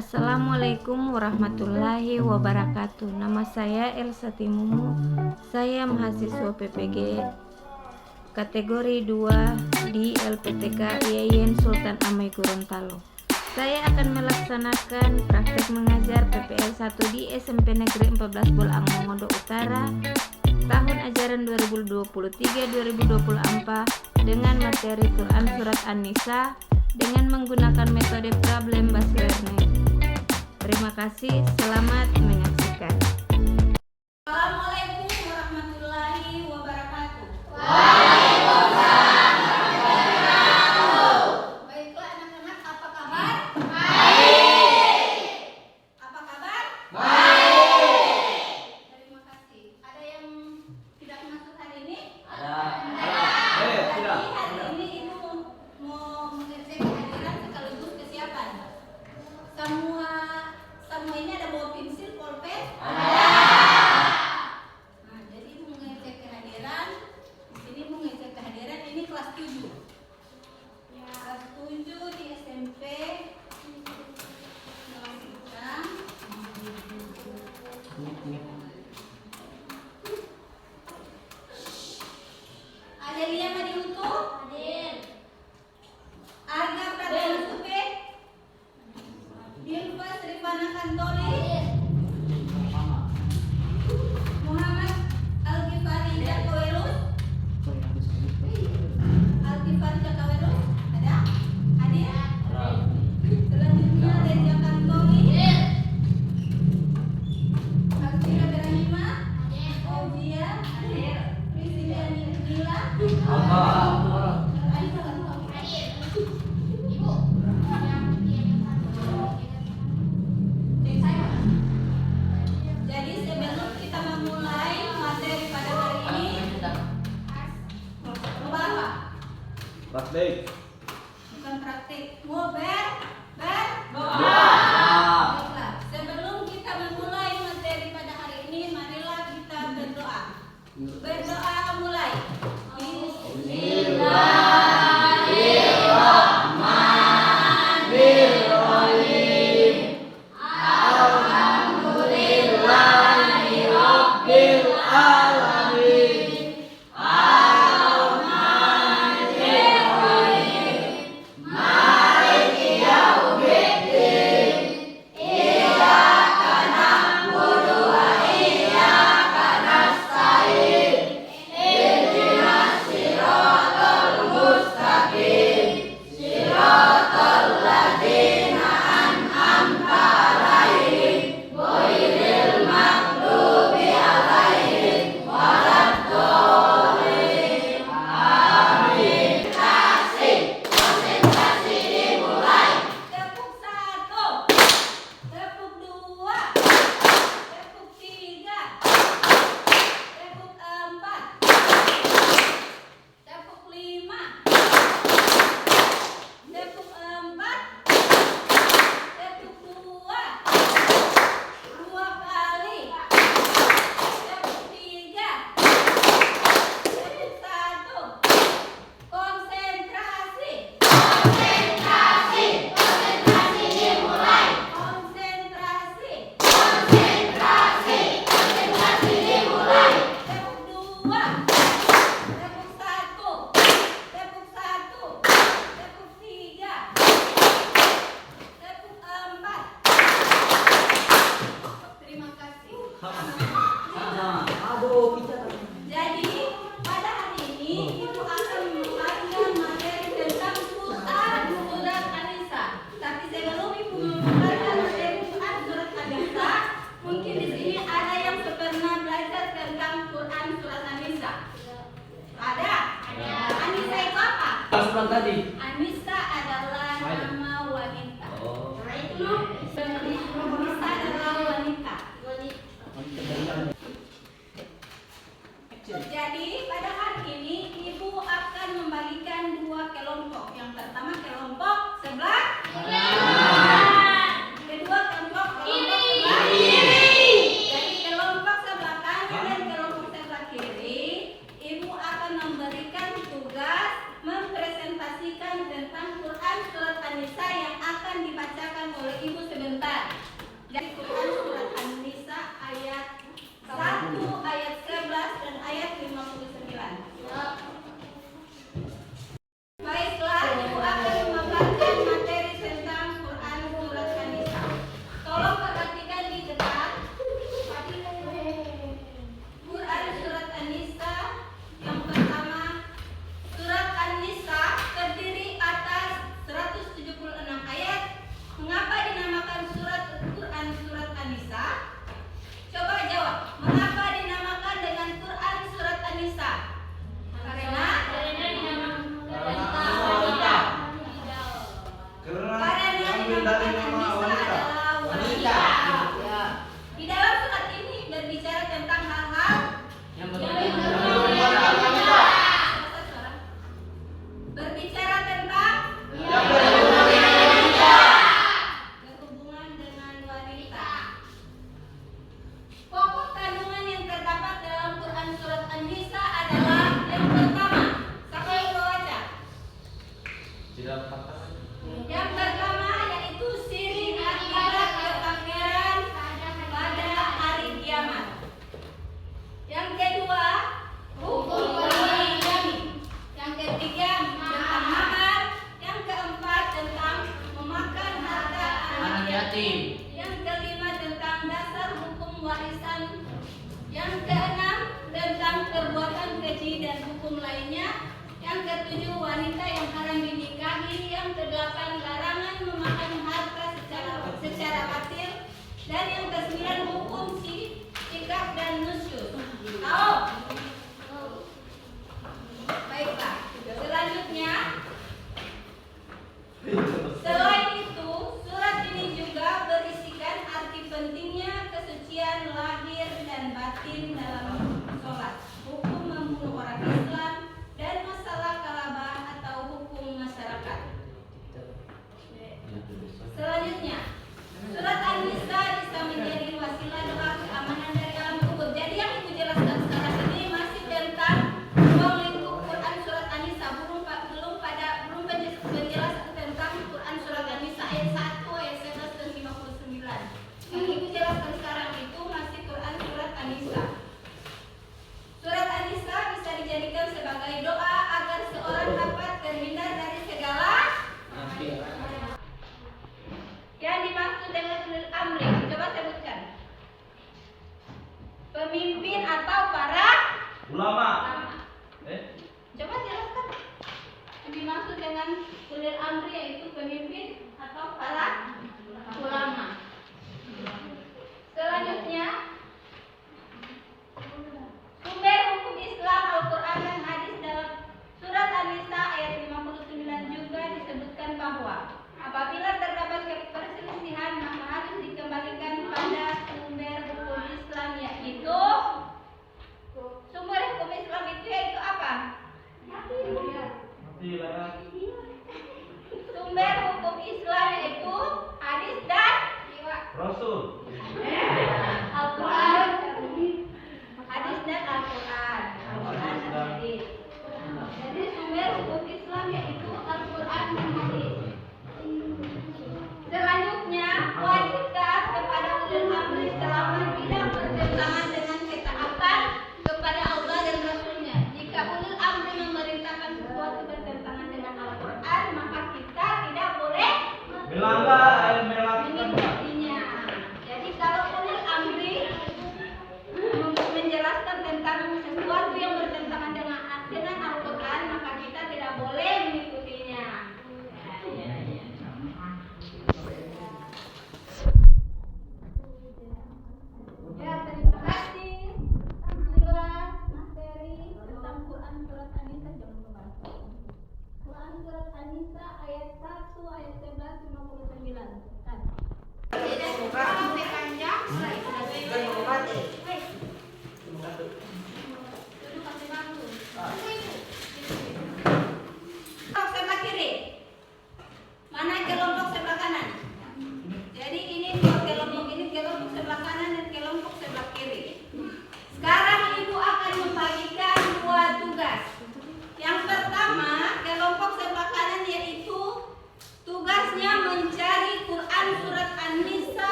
Assalamualaikum warahmatullahi wabarakatuh. Nama saya Elsa Timumu. Saya mahasiswa PPG kategori 2 di LPTK IAIN Sultan Amai Gorontalo. Saya akan melaksanakan praktek mengajar PPL 1 di SMP Negeri 14 Bolang Mongondo Utara tahun ajaran 2023-2024 dengan materi Quran Surat An-Nisa dengan menggunakan metode problem based learning. Terima kasih, selamat menyaksikan. Assalamualaikum warahmatullahi wabarakatuh. Waalaikumsalam warahmatullahi wabarakatuh. Baiklah anak-anak, apa kabar? Baik. Apa kabar? Baik. Terima kasih. Ada yang tidak masuk hari ini? Ada. Jadi hari ini Ibu mau mengecek kehadiran sekaligus kesiapan. Semua ini ada bawa pensil, pulpen? Nah, jadi Ibu mengecek kehadiran. Di sini Ibu mengecek kehadiran ini kelas 7. Kelas 7 di SMP. Adelia Madiutu? Hadir. Arga Pradana Supe? Dilva Srivana Kantoli? Muhammad Al-Ghifari Jakawelus? Al-Ghifari Jakawelus? Ada? Hadir? Selanjutnya Reza Kantoli? Alvira Berahima? Ojia? Hadir. Priscilia Nila? Jadi sebelum kita memulai materi pada hari ini, coba apa? Praktik. Bukan praktik, mau doa. Baiklah, sebelum kita memulai materi pada hari ini, marilah kita berdoa. Berdoa mulai. Tepuk 1, tepuk 2, tepuk 3, tepuk 4, tepuk 5, tepuk 4, tepuk 2, 2 kali, tepuk 3, tepuk 1, konsentrasi. Tepuk 2, tepuk 1, tepuk 1, tepuk 3, tepuk 4. Terima kasih. Jadi pada hari ini Ibu akan membagikan materi tentang Quran Surat An-Nisa. Tapi sebelum Ibu membagikan materi Quran Surat An-Nisa, mungkin di sini ada yang pernah belajar tentang Quran Surat An-Nisa. Ada? An-Nisa itu apa? An-Nisa adalah nama wanita. An-Nisa adalah wanita. Jadi pada hari ini Ibu akan membagikan 2 kelompok. Yang pertama kelompok sebelah kedua kelompok sebelah kiri. Jadi kelompok sebelah kanan dan kelompok sebelah kiri, Ibu akan memberikan tugas mempresentasikan tentang Quran Surat An-Nisa yang akan dibacakan oleh Ibu sebentar. yatim. Yang kelima tentang dasar hukum warisan. Yang keenam tentang perbuatan keji dan hukum lainnya. Yang ketujuh wanita yang haram dinikahi. Yang kedelapan larangan memakan harta secara batil. Dan yang kesembilan hukum sikap dan nusyuz. Tahu? Baiklah. Selanjutnya, selain itu, surat ini juga berisikan arti pentingnya kesucian lahir dan batin dalam sholat, hukum membunuh orang Islam, dan masalah kalabah atau hukum masyarakat. Selanjutnya, surat An-Nisa bisa menjadi wasilah doa keamanan dari alam kubur. Jadi yang ibu jelaskan sekarang ini masih tentang ruang lingkup Quran surat An-Nisa, belum penjelasan tentang Quran surat An-Nisa ayat 1, ayat 11 dan 59. Yang ibu jelaskan sekarang itu masih Quran surat An-Nisa. Surat An-Nisa bisa dijadikan sebagai doa agar seorang dapat terhindar dari segala yang dimaksud dengan ulil amri. Coba sebutkan. Pemimpin atau para Ulama. Coba jelaskan. Yang dimaksud dengan ulil amri yaitu pemimpin atau para ulama. Selanjutnya, sumber hukum Islam Al-Quran dan hadis dalam surat An-Nisa ayat 59 juga disebutkan bahwa apabila terdapat perselisihan maka harus dikembalikan pada sumber hukum Islam, yaitu sumber hukum Islam itu yaitu apa? Sumber hukum Islam yaitu hadis dan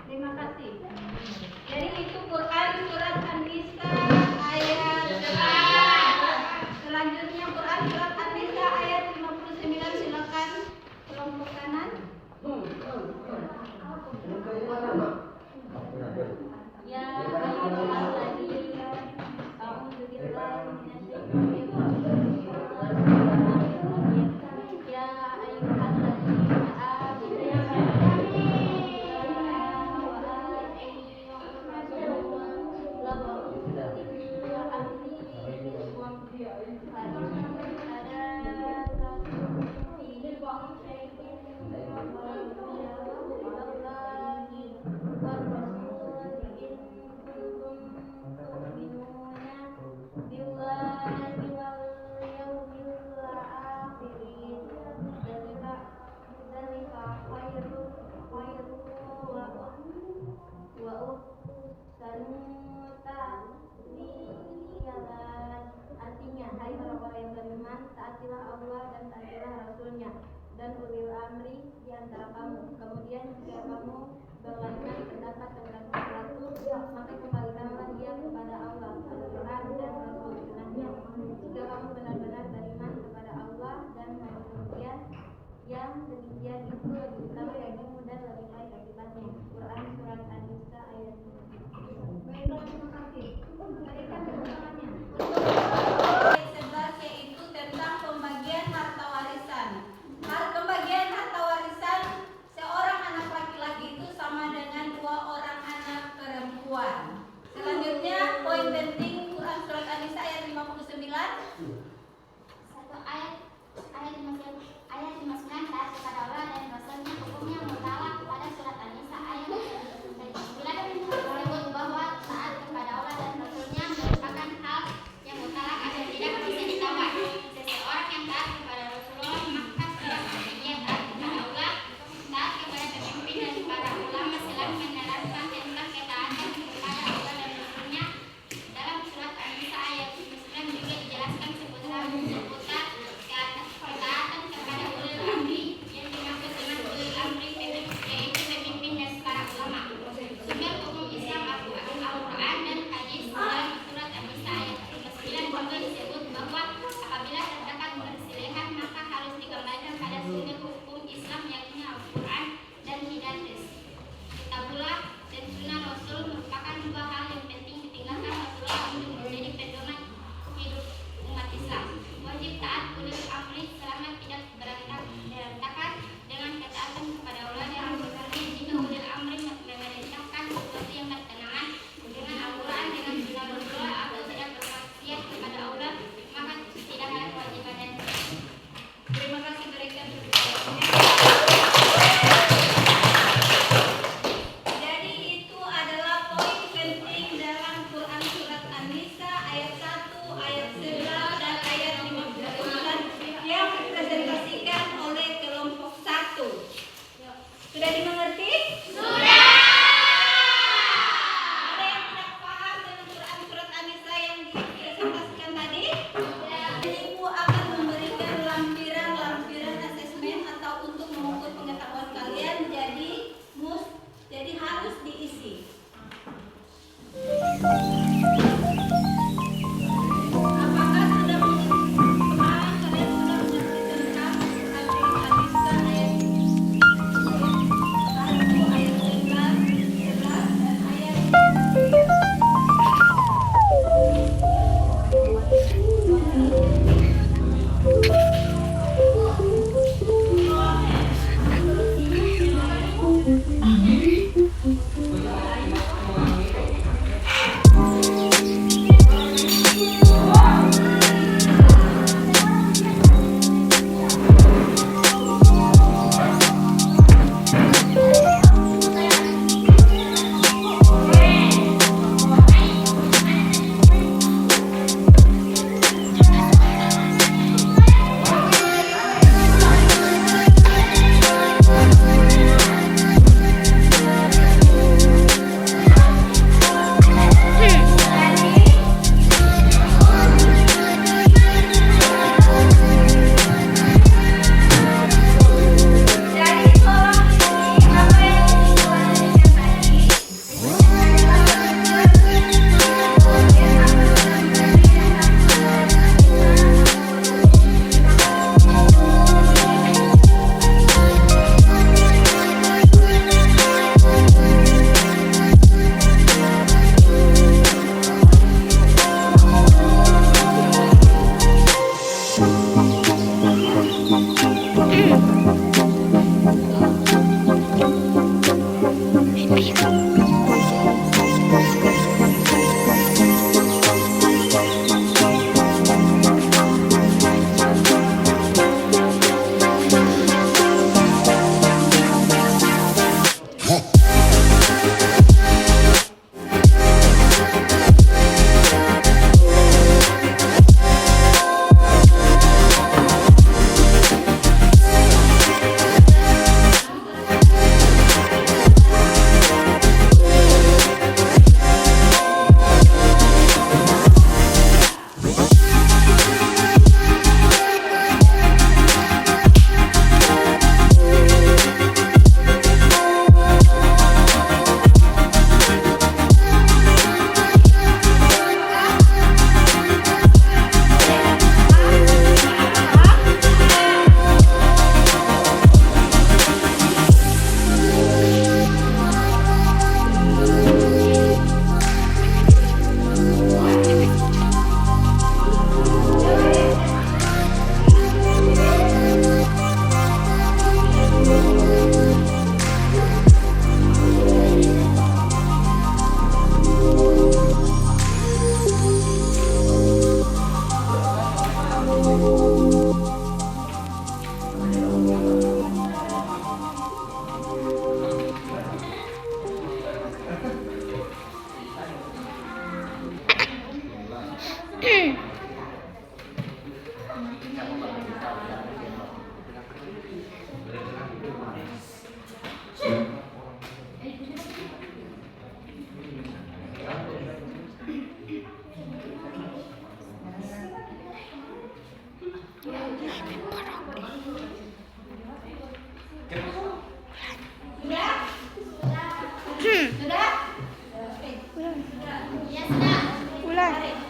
Terima kasih. Jadi itu Quran surat An-Nisa ayat 4. Selanjutnya Quran surat An-Nisa ayat 59. Silakan kelompok kanan. Ya ayyuhalladzina a'udzu billahi minasyaitonir rajim. Ya ayyuhalladzina artinya, hai orang-orang yang beriman, taatilah Allah dan taatilah Rasulnya dan ulil amri di antara kamu. Kemudian jika kamu berlainan pendapat tentang sesuatu, maka kembalikanlah dia kepada Allah, Al-Quran dan Rasul Sunnahnya. Jika kamu benar-benar beriman kepada Allah dan hari kemudian, yang demikian itu lebih utama bagimu dan lebih baik akibatnya. Quran surat An-Nisa ayat 5. Baiklah, terima kasih. Berikan keterangannya. Ayat 11 yaitu tentang pembagian harta warisan. Pembagian harta warisan seorang anak laki-laki itu sama dengan 2 orang anak perempuan. Selanjutnya poin penting Quran surat An-Nisa ayat 59. Satu ayat 59 taat kepada Allah dan Rasulnya, hukumnya mutlak pada surat An-Nisa ayat 9 menyebut bahwa taat kepada Allah dan Rasulnya merupakan hal yang mutlak agar tidak bisa ditawar. Seseorang yang taat kepada Rasulullah maka sebenarnya dia taat kepada Allah, taat kepada pemimpin dan para ulama selalu menerapkan tentang ketaatan kepada Allah dan Rasulnya. Dalam surat An-Nisa ayat 9 juga dijelaskan seputar ketaatan kepada ulil amri yang dimaksud dengan ulil amri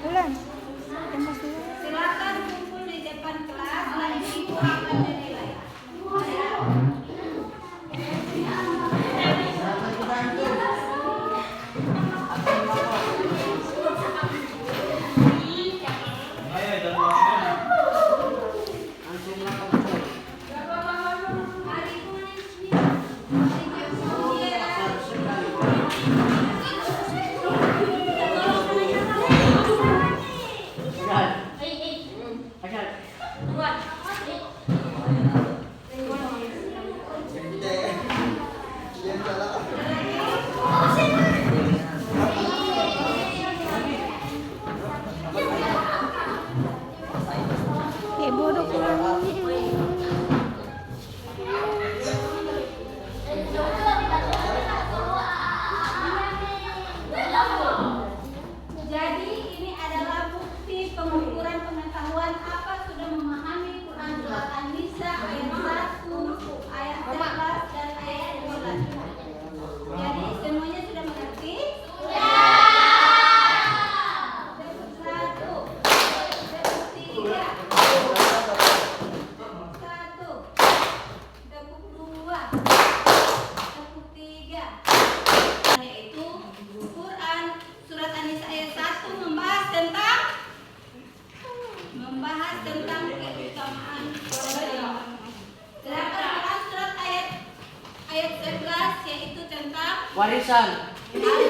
Ulan. Silakan kumpul di depan kelas, nanti ibu akan menilai. Bodoh ulang. Jadi ini adalah bukti pengukuran pengetahuan apa sudah memahami Quran surat An-Nisa ayat 1, ayat 11 dan ayat 12. Jadi semuanya sudah mengerti? Debut 1, debut 3, debut 2, debut 3. Yaitu Quran surat An-Nisa ayat 1 membahas tentang keutamaan keluarga. Sedangkan Quran surat ayat 11 yaitu tentang Warisan. hal